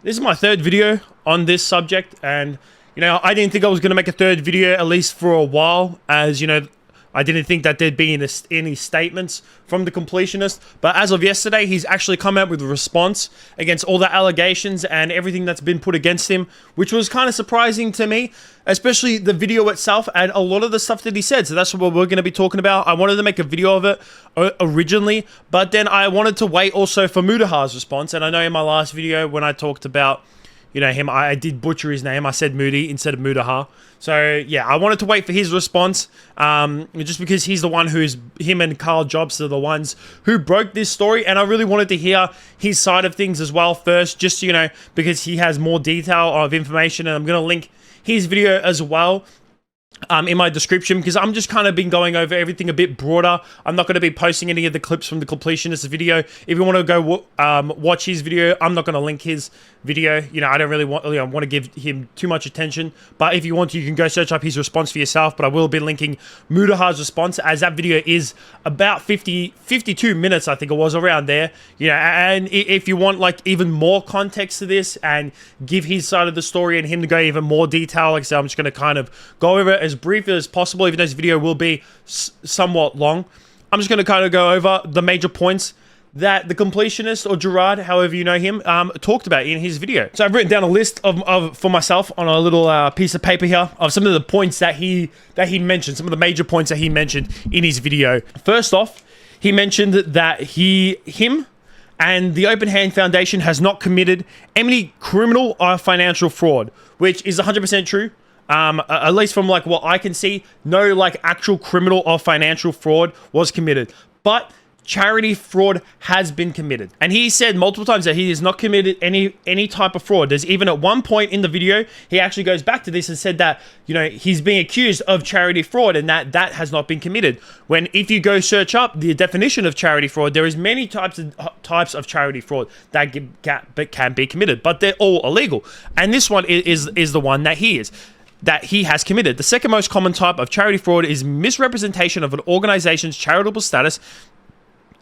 This is my third video on this subject, and you know, I didn't think I was going to make a third video, at least for a while, as you know, I didn't think that there'd be any statements from the Completionist. But as of yesterday, he's actually come out with a response against all the allegations and everything that's been put against him, which was kind of surprising to me, especially the video itself and a lot of the stuff that he said. So that's what we're going to be talking about. I wanted to make a video of it originally, but then I wanted to wait also for Mudahar's response. And I know in my last video when I talked about, you know, him, I did butcher his name. I said Moody instead of Mudahar. So, yeah, I wanted to wait for his response, just because he's the one him and Carl Jobs are the ones who broke this story, and I really wanted to hear his side of things as well first, just, you know, because he has more detail of information, and I'm going to link his video as well in my description, because I'm just kind of been going over everything a bit broader. I'm not going to be posting any of the clips from the Completionist video. If you want to go watch his video, I'm not going to link his video. You know, I don't really want to give him too much attention, but if you want to, you can go search up his response for yourself. But I will be linking Mudahar's response, as that video is about 52 minutes, I think it was, around there. You know, and if you want like even more context to this and give his side of the story and him to go even more detail, like I said, I'm just going to kind of go over it as brief as possible, even though this video will be somewhat long. I'm just going to kind of go over the major points that the Completionist, or Gerard, however you know him, talked about in his video. So I've written down a list for myself on a little piece of paper here of some of the points that he mentioned, some of the major points that he mentioned in his video. First off, he mentioned that him and the Open Hand Foundation has not committed any criminal or financial fraud, which is 100% true. At least from like what I can see, no like actual criminal or financial fraud was committed, but charity fraud has been committed. And he said multiple times that he has not committed any type of fraud. There's even at one point in the video, he actually goes back to this and said that, you know, he's being accused of charity fraud and that has not been committed. When if you go search up the definition of charity fraud, there is many types of charity fraud that can be committed, but they're all illegal. And this one is the one that he has committed. The second most common type of charity fraud is misrepresentation of an organization's charitable status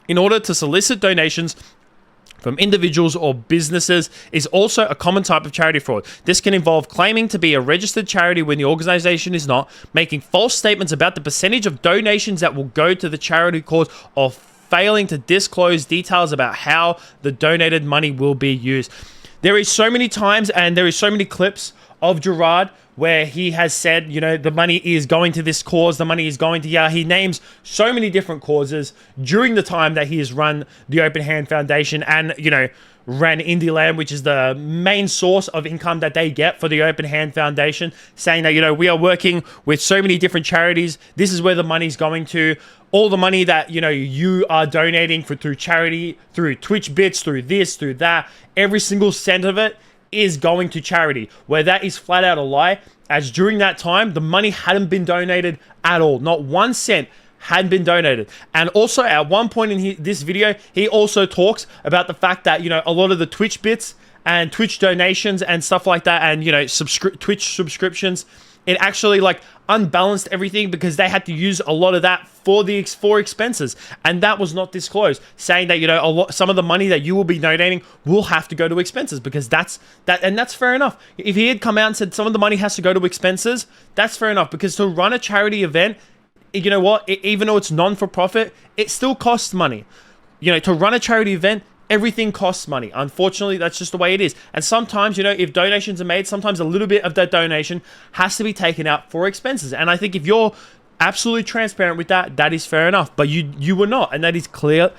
in order to solicit donations from individuals or businesses is also a common type of charity fraud. This can involve claiming to be a registered charity when the organization is not, making false statements about the percentage of donations that will go to the charity cause, or failing to disclose details about how the donated money will be used. There is so many times and there is so many clips of Gerard where he has said, you know, the money is going to this cause, the money is going to, yeah, he names so many different causes during the time that he has run the Open Hand Foundation and, you know, ran Indieland, which is the main source of income that they get for the Open Hand Foundation, saying that, you know, we are working with so many different charities. This is where the money's going to. All the money that, you know, you are donating through charity, through Twitch bits, through this, through that, every single cent of it is going to charity, where that is flat out a lie, as during that time, the money hadn't been donated at all. Not 1 cent had been donated. And also at one point in this video, he also talks about the fact that, you know, a lot of the Twitch bits and Twitch donations and stuff like that, and, you know, Twitch subscriptions, it actually like unbalanced everything because they had to use a lot of that for expenses, and that was not disclosed, saying that, you know, some of the money that you will be donating will have to go to expenses, because that's fair enough. If he had come out and said some of the money has to go to expenses, that's fair enough, because to run a charity event, you know what, even though it's non-for-profit, it still costs money. You know, to run a charity event, everything costs money. Unfortunately, that's just the way it is. And sometimes, you know, if donations are made, sometimes a little bit of that donation has to be taken out for expenses. And I think if you're absolutely transparent with that, that is fair enough. But you were not, and that is clear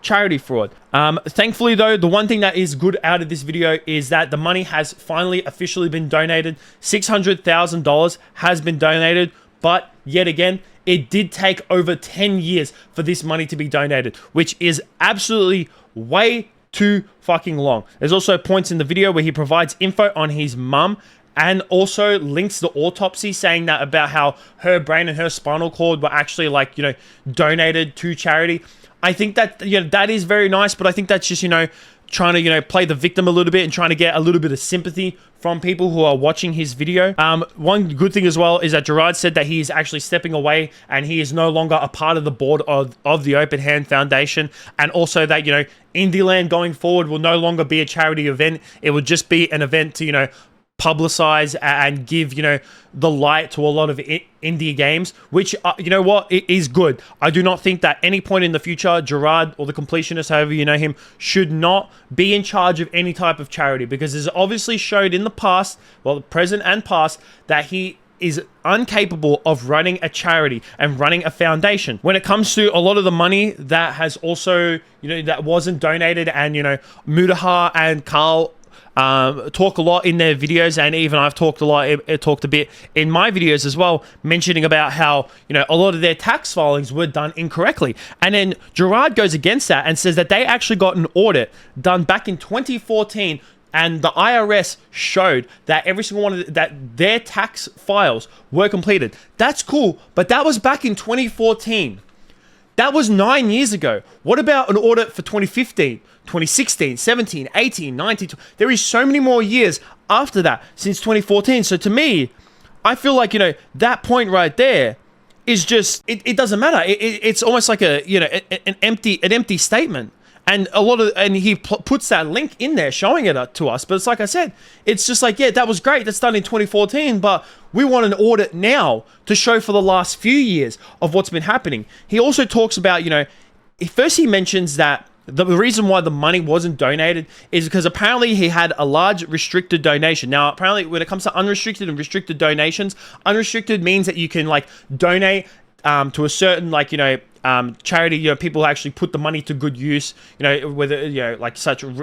charity fraud. Thankfully, though, the one thing that is good out of this video is that the money has finally officially been donated. $600,000 has been donated, but yet again, it did take over 10 years for this money to be donated, which is absolutely way too fucking long. There's also points in the video where he provides info on his mum and also links the autopsy, saying that about how her brain and her spinal cord were actually, like, you know, donated to charity. I think that, you know, that is very nice, but I think that's just, you know, trying to, you know, play the victim a little bit and trying to get a little bit of sympathy from people who are watching his video. One good thing as well is that Gerard said that he is actually stepping away and he is no longer a part of the board of the Open Hand Foundation, and also that, you know, Indieland going forward will no longer be a charity event. It would just be an event to, you know, publicize and give, you know, the light to a lot of indie games, which, you know what, it is good. I do not think that any point in the future, Gerard or the Completionist, however you know him, should not be in charge of any type of charity, because it's obviously showed in the past, well, the present and past, that he is incapable of running a charity and running a foundation. When it comes to a lot of the money that has also, you know, that wasn't donated, and, you know, Mudahar and Carl talk a lot in their videos, and even I've talked a lot, talked a bit in my videos as well, mentioning about how, you know, a lot of their tax filings were done incorrectly. And then Gerard goes against that and says that they actually got an audit done back in 2014, and the IRS showed that every single one of that their tax files were completed. That's cool, but that was back in 2014. That was 9 years ago. What about an audit for 2015, 2016, 17, 18, 19? There is so many more years after that since 2014. So to me, I feel like, you know, that point right there is just, it doesn't matter. It's almost like a, you know, an empty statement. And he puts that link in there showing it to us. But it's like I said, it's just like, yeah, that was great. That's done in 2014, but we want an audit now to show for the last few years of what's been happening. He also talks about, you know, first he mentions that the reason why the money wasn't donated is because apparently he had a large restricted donation. Now, apparently when it comes to unrestricted and restricted donations, unrestricted means that you can, like, donate to a certain, like, you know, charity, you know, people actually put the money to good use, you know, whether, you know, like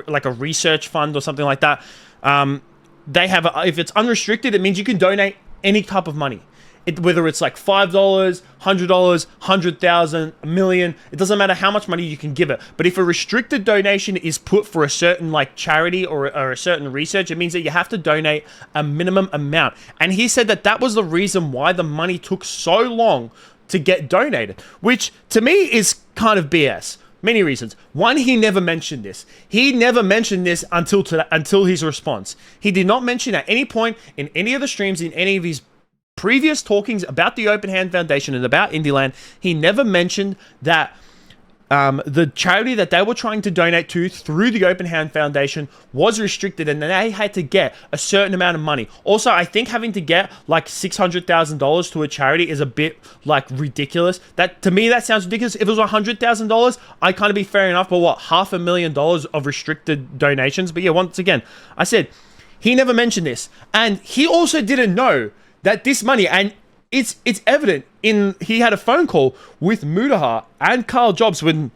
like a research fund or something like that. They have, if it's unrestricted, it means you can donate any type of money. Whether it's like $5, $100, 100,000, $1 million, it doesn't matter how much money you can give it. But if a restricted donation is put for a certain, like, charity or a certain research, it means that you have to donate a minimum amount. And he said that that was the reason why the money took so long to get donated, which to me is kind of BS. Many reasons. One, he never mentioned this. He never mentioned this until his response. He did not mention at any point in any of the streams, in any of his previous talkings about the Open Hand Foundation and about Indieland, he never mentioned that the charity that they were trying to donate to through the Open Hand Foundation was restricted, and they had to get a certain amount of money. Also, I think having to get like $600,000 to a charity is a bit, like, ridiculous. That, to me, that sounds ridiculous. If it was $100,000, I'd kind of be fair enough, but what, $500,000 of restricted donations? But yeah, once again, I said, he never mentioned this. And he also didn't know that this money, and it's evident in, he had a phone call with Mudahar and Carl Jobs when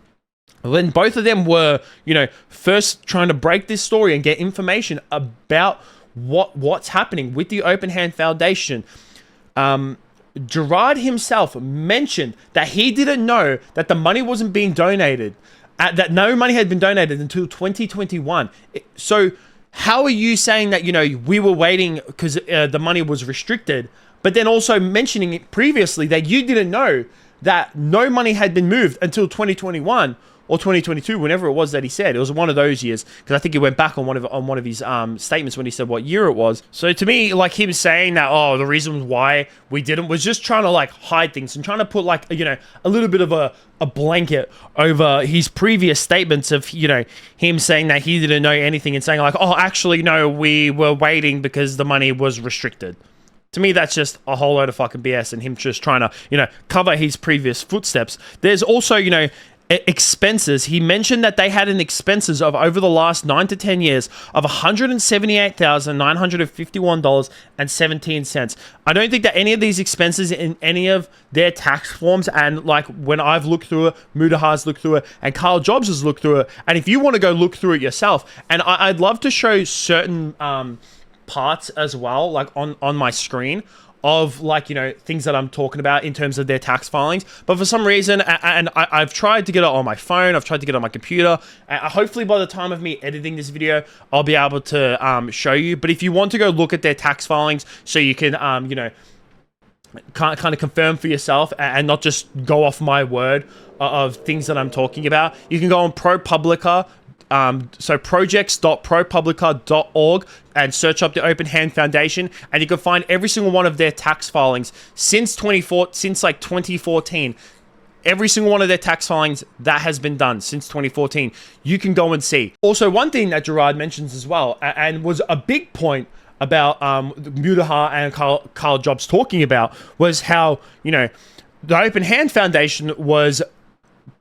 both of them were, you know, first trying to break this story and get information about what's happening with the Open Hand Foundation. Gerard himself mentioned that he didn't know that the money wasn't being donated, that no money had been donated until 2021. So how are you saying that, you know, we were waiting because the money was restricted, but then also mentioning it previously that you didn't know that no money had been moved until 2021 or 2022, whenever it was that he said? It was one of those years, because I think he went back on one of his statements when he said what year it was. So to me, like, him saying that, oh, the reason why we didn't was just trying to, like, hide things and trying to put, like, you know, a little bit of a blanket over his previous statements of, you know, him saying that he didn't know anything and saying, like, oh, actually, no, we were waiting because the money was restricted. To me, that's just a whole load of fucking BS, and him just trying to, you know, cover his previous footsteps. There's also, you know, expenses. He mentioned that they had an expenses of, over the last 9 to 10 years, of $178,951.17. I don't think that any of these expenses in any of their tax forms, and, like, when I've looked through it, Mudahar's looked through it, and Carl Jobs has looked through it, and if you want to go look through it yourself, and I'd love to show certain parts as well, like on my screen, of, like, you know, things that I'm talking about in terms of their tax filings. But for some reason, and I've tried to get it on my phone, I've tried to get it on my computer, hopefully by the time of me editing this video, I'll be able to show you. But if you want to go look at their tax filings so you can, you know, kind of confirm for yourself and not just go off my word of things that I'm talking about, you can go on ProPublica so projects.propublica.org and search up the Open Hand Foundation, and you can find every single one of their tax filings since 2014. Every single one of their tax filings that has been done since 2014, you can go and see. Also, one thing that Gerard mentions as well, and was a big point about Mudahar and Carl Jobs talking about, was how, the Open Hand Foundation was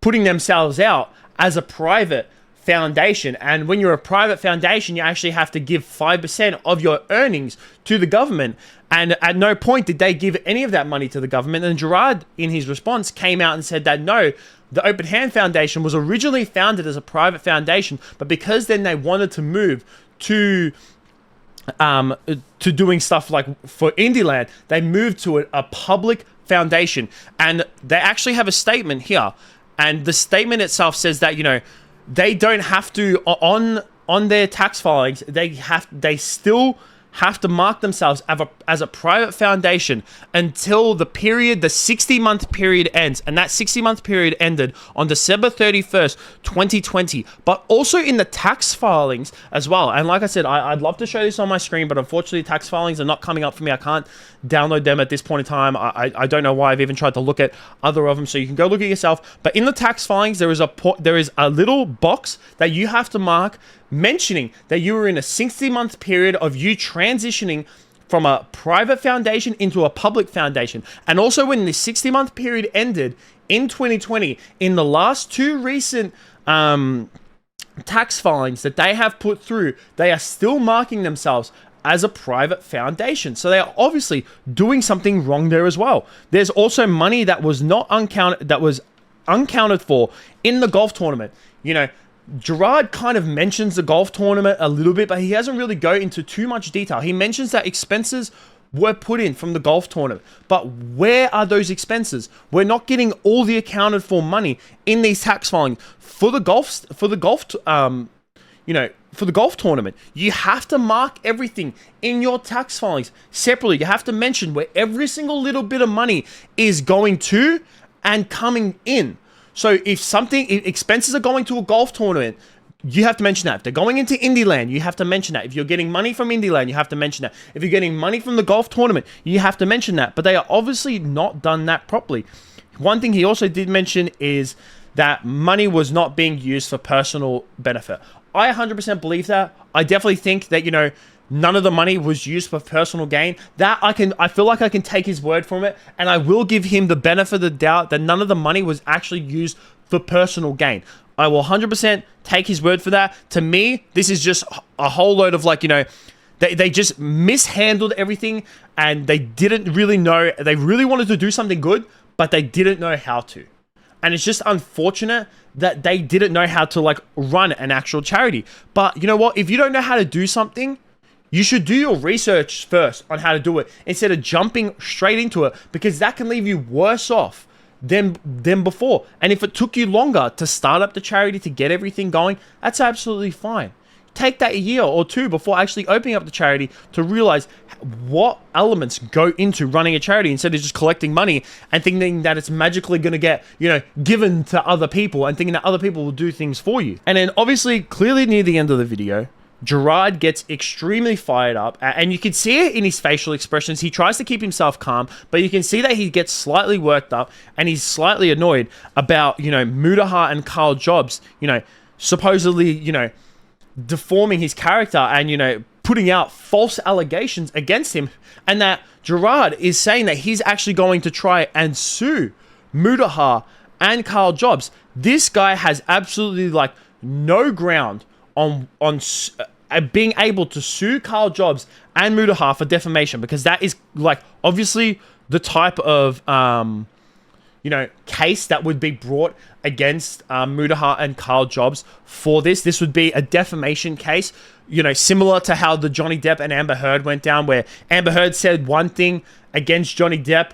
putting themselves out as a private foundation. And when you're a private foundation, you actually have to give 5% of your earnings to the government. And at no point did they give any of that money to the government. And Gerard, in his response, came out and said that no, the Open Hand Foundation was originally founded as a private foundation, but because then they wanted to move to doing stuff like for Indieland, they moved to a public foundation. And they actually have a statement here. And the statement itself says that, they don't have to, on their tax filings, they still have to mark themselves as a private foundation until the 60-month period ends. And that 60-month period ended on December 31st, 2020. But also in the tax filings as well. And like I said, I'd love to show this on my screen, but unfortunately tax filings are not coming up for me. I can't download them at this point in time. I don't know why I've even tried to look at other of them, so you can go look at yourself. But in the tax filings, there is a little box that you have to mark mentioning that you were in a 60-month period of you transitioning from a private foundation into a public foundation. And also when the 60-month period ended in 2020, in the last two recent tax filings that they have put through, they are still marking themselves as a private foundation. So they are obviously doing something wrong there as well. There's also money that was unaccounted for in the golf tournament. Gerard kind of mentions the golf tournament a little bit, but he doesn't really go into too much detail. He mentions that expenses were put in from the golf tournament, but where are those expenses? We're not getting all the accounted for money in these tax filings for the golf tournament. You have to mark everything in your tax filings separately. You have to mention where every single little bit of money is going to and coming in. So if expenses are going to a golf tournament, you have to mention that. If they're going into Indieland, you have to mention that. If you're getting money from Indieland, you have to mention that. If you're getting money from the golf tournament, you have to mention that. But they are obviously not done that properly. One thing he also did mention is that money was not being used for personal benefit. I 100% believe that. I definitely think that, none of the money was used for personal gain. That I feel like I can take his word from it, and I will give him the benefit of the doubt that none of the money was actually used for personal gain. I will 100% take his word for that. To me, this is just a whole load of they just mishandled everything, and they didn't really know. They really wanted to do something good, but they didn't know how to. And it's just unfortunate that they didn't know how to run an actual charity. But you know what? If you don't know how to do something, you should do your research first on how to do it instead of jumping straight into it, because that can leave you worse off than before. And if it took you longer to start up the charity, to get everything going, that's absolutely fine. Take that a year or two before actually opening up the charity to realize what elements go into running a charity, instead of just collecting money and thinking that it's magically going to get, given to other people and thinking that other people will do things for you. And then obviously, clearly near the end of the video, Gerard gets extremely fired up, and you can see it in his facial expressions. He tries to keep himself calm, but you can see that he gets slightly worked up and he's slightly annoyed about, Mudahar and Carl Jobs, supposedly, deforming his character and, putting out false allegations against him, and that Gerard is saying that he's actually going to try and sue Mudahar and Carl Jobs. This guy has absolutely no ground on being able to sue Carl Jobs and Mudahar for defamation, because that is obviously the type of case that would be brought against Mudahar and Carl Jobs for this. This would be a defamation case, similar to how the Johnny Depp and Amber Heard went down, where Amber Heard said one thing against Johnny Depp,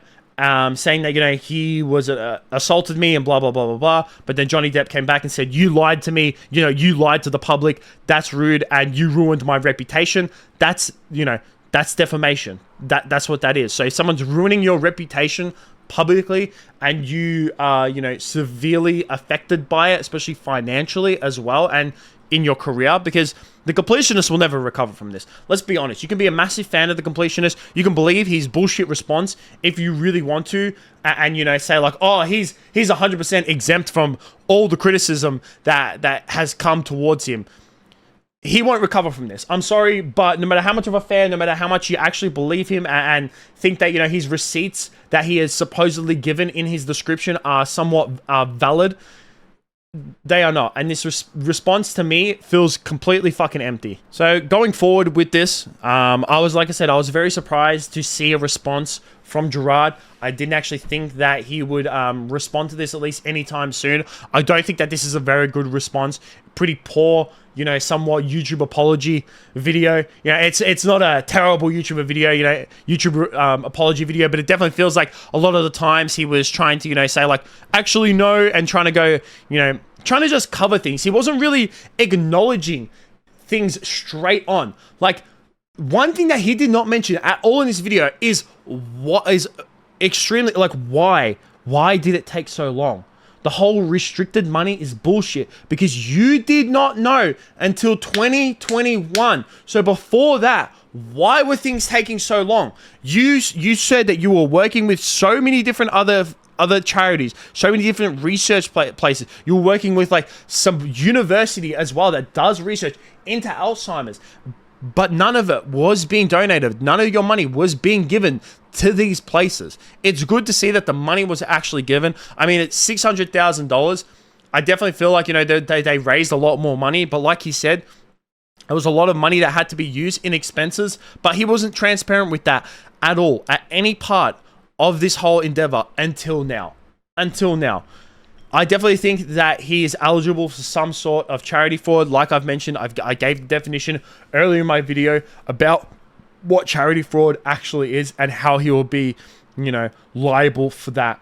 saying that, he was assaulted me and blah, blah, blah, blah, blah. But then Johnny Depp came back and said, you lied to me, you lied to the public. That's rude. And you ruined my reputation. That's defamation. That's what that is. So if someone's ruining your reputation publicly and you are, severely affected by it, especially financially as well, and in your career, because the Completionist will never recover from this. Let's be honest. You can be a massive fan of the Completionist. You can believe his bullshit response if you really want to, and you know, say like, oh, he's 100% exempt from all the criticism that has come towards him. He won't recover from this. I'm sorry, but no matter how much of a fan, no matter how much you actually believe him and think that, you know, his receipts that he has supposedly given in his description are somewhat valid, they are not. And this response to me feels completely fucking empty. So going forward with this, like I said, I was very surprised to see a response from Gerard. I didn't actually think that he would respond to this at least anytime soon. I don't think that this is a very good response. Pretty poor, you know, somewhat YouTube apology video. You know, it's not a terrible YouTuber video, you know, YouTube apology video, but it definitely feels like a lot of the times he was trying to, you know, say like, actually no, and trying to go, you know, trying to just cover things. He wasn't really acknowledging things straight on. Like, one thing that he did not mention at all in this video is what is extremely, like, why did it take so long? The whole restricted money is bullshit, because you did not know until 2021. So before that, why were things taking so long? You said that you were working with so many different other charities, so many different research places. You're working with like some university as well that does research into Alzheimer's, but none of it was being donated. None of your money was being given to these places. It's good to see that the money was actually given. I mean, it's $600,000. I definitely feel like, you know, they raised a lot more money, but like he said, it was a lot of money that had to be used in expenses, but he wasn't transparent with that at all, at any part of this whole endeavor until now. I definitely think that he is eligible for some sort of charity fraud. Like I've mentioned, I gave the definition earlier in my video about what charity fraud actually is and how he will be, you know, liable for that.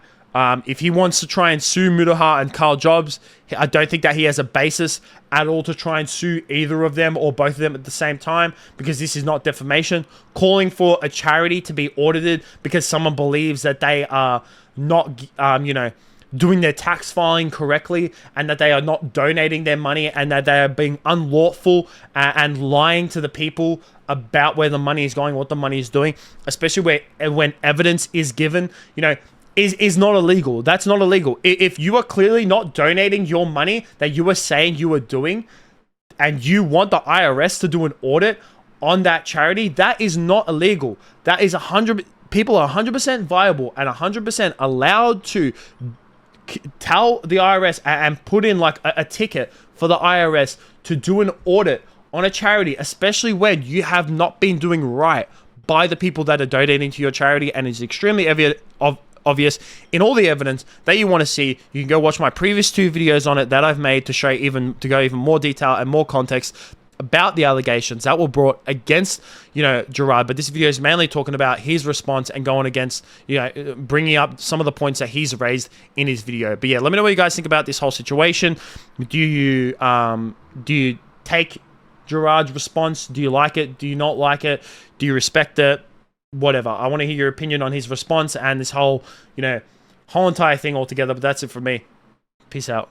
If he wants to try and sue Mudaha and Carl Jobs, I don't think that he has a basis at all to try and sue either of them or both of them at the same time, because this is not defamation. Calling for a charity to be audited because someone believes that they are not, you know, doing their tax filing correctly, and that they are not donating their money, and that they are being unlawful and lying to the people about where the money is going, what the money is doing, especially when evidence is given, you know, is not illegal. That's not illegal. If you are clearly not donating your money that you were saying you were doing, and you want the IRS to do an audit on that charity, that is not illegal. That is people are 100% viable and 100% allowed to tell the IRS and put in like a ticket for the IRS to do an audit on a charity, especially when you have not been doing right by the people that are donating to your charity, and it's extremely obvious in all the evidence that you want to see. You can go watch my previous 2 videos on it that I've made to go even more detail and more context about the allegations that were brought against, you know, Gerard. But this video is mainly talking about his response and going against, you know, bringing up some of the points that he's raised in his video. But yeah, let me know what you guys think about this whole situation. Do you take Gerard's response? Do you like it? Do you not like it? Do you respect it? Whatever. I want to hear your opinion on his response and this whole, you know, whole entire thing altogether. But that's it from me. Peace out.